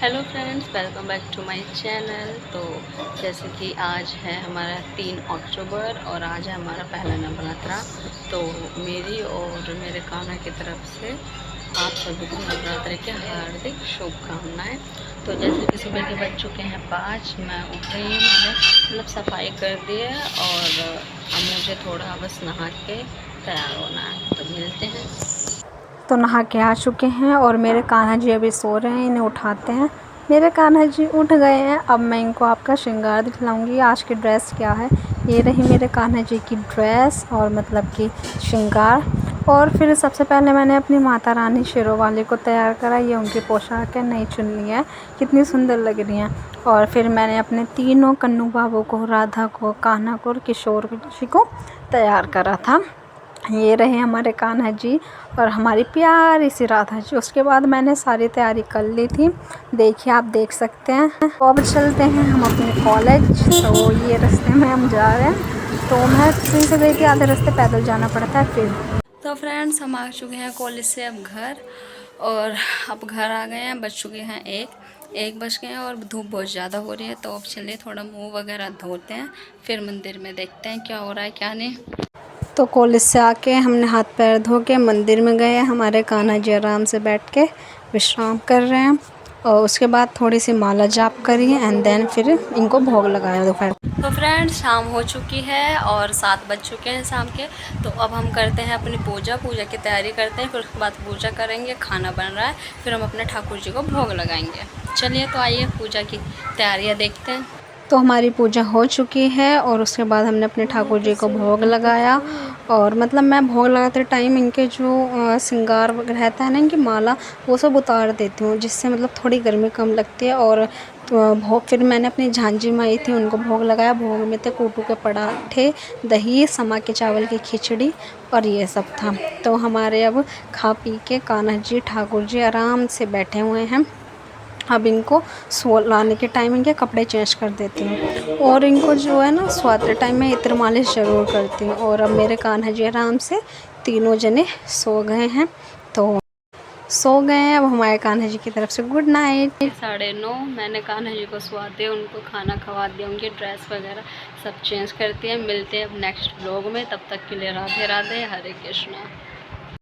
Hello friends, welcome back to my channel. तो जैसे कि आज है हमारा 3 अक्टूबर और आज है हमारा पहला नवरात्रा। तो मेरी और मेरे कान्हा की तरफ से आप सभी को नवरात्रि की हार्दिक शुभकामनाएं। तो जैसे कि सुबह के बज चुके हैं 5, मैं उठ रही हूँ, मैंने मतलब सफाई कर दी है और अब मुझे थोड़ा बस नहा के तैयार होना है। तो मिलते हैं। तो नहा के आ चुके हैं और मेरे कान्हा जी अभी सो रहे हैं, इन्हें उठाते हैं। मेरे कान्हा जी उठ गए हैं। अब मैं इनको आपका श्रृंगार दिखलाऊंगी। आज की ड्रेस क्या है, ये रही मेरे कान्हा जी की ड्रेस और मतलब कि श्रृंगार। और फिर सबसे पहले मैंने अपनी माता रानी शेरों वाली को तैयार करा। ये उनकी पोशाक है, नई चुन्नी है, कितनी सुंदर लग रही हैं। और फिर मैंने अपने तीनों कन्नू बाबू को, राधा को, कान्हा को और किशोर जी को तैयार करा था। ये रहे हमारे कान्हा जी और हमारी प्यारी सी राधा जी। उसके बाद मैंने सारी तैयारी कर ली थी, देखिए आप देख सकते हैं। तो अब चलते हैं हम अपने कॉलेज। तो ये रास्ते में हम जा रहे हैं। तो मैं ट्रेन से गई थी, आधे रास्ते पैदल जाना पड़ता है फिर। तो फ्रेंड्स, हम आ चुके हैं कॉलेज से अब घर, और अब घर आ गए हैं। बज चुके हैं 1 बज गए हैं और धूप बहुत ज़्यादा हो रही है। तो अब चलिए थोड़ा मुंह वगैरह धोते हैं, फिर मंदिर में देखते हैं क्या हो रहा है क्या नहीं। तो कॉलेज से आके हमने हाथ पैर धो के मंदिर में गए। हमारे कान्हा जी आराम से बैठ के विश्राम कर रहे हैं। और उसके बाद थोड़ी सी माला जाप करी एंड देन फिर इनको भोग लगाया दोपहर। तो फ्रेंड्स, शाम हो चुकी है और 7 बज चुके हैं शाम के। तो अब हम करते हैं अपनी पूजा की तैयारी करते हैं। फिर उसके बाद पूजा करेंगे, खाना बन रहा है, फिर हम अपने ठाकुर जी को भोग लगाएंगे। चलिए तो आइए पूजा की तैयारियां देखते हैं। तो हमारी पूजा हो चुकी है और उसके बाद हमने अपने ठाकुर जी को भोग लगाया। और मतलब मैं भोग लगाते टाइम इनके जो श्रृंगार रहता है ना, इनकी माला, वो सब उतार देती हूँ, जिससे मतलब थोड़ी गर्मी कम लगती है। और तो भोग फिर मैंने अपनी झांझी माई थी, उनको भोग लगाया। भोग में थे कूटू के पराठे, दही, समा के चावल की खिचड़ी और ये सब था। तो हमारे अब खा पी के कान्हा जी ठाकुर जी आराम से बैठे हुए हैं। अब इनको लाने के टाइम इनके कपड़े चेंज कर देती हूँ और इनको जो है ना स्वाते टाइम में इत्र मालिश ज़रूर करती हूँ। और अब मेरे कान्हा जी आराम से तीनों जने सो गए हैं। तो सो गए हैं। अब हमारे कान्हा जी की तरफ से गुड नाइट। 9:30 मैंने कान्हा जी को सुवा दिया, उनको खाना खवा दिया, उनकी ड्रेस वगैरह सब चेंज करती है। मिलते हैं अब नेक्स्ट ब्लॉग में, तब तक के लिए राधे राधे, हरे कृष्णा।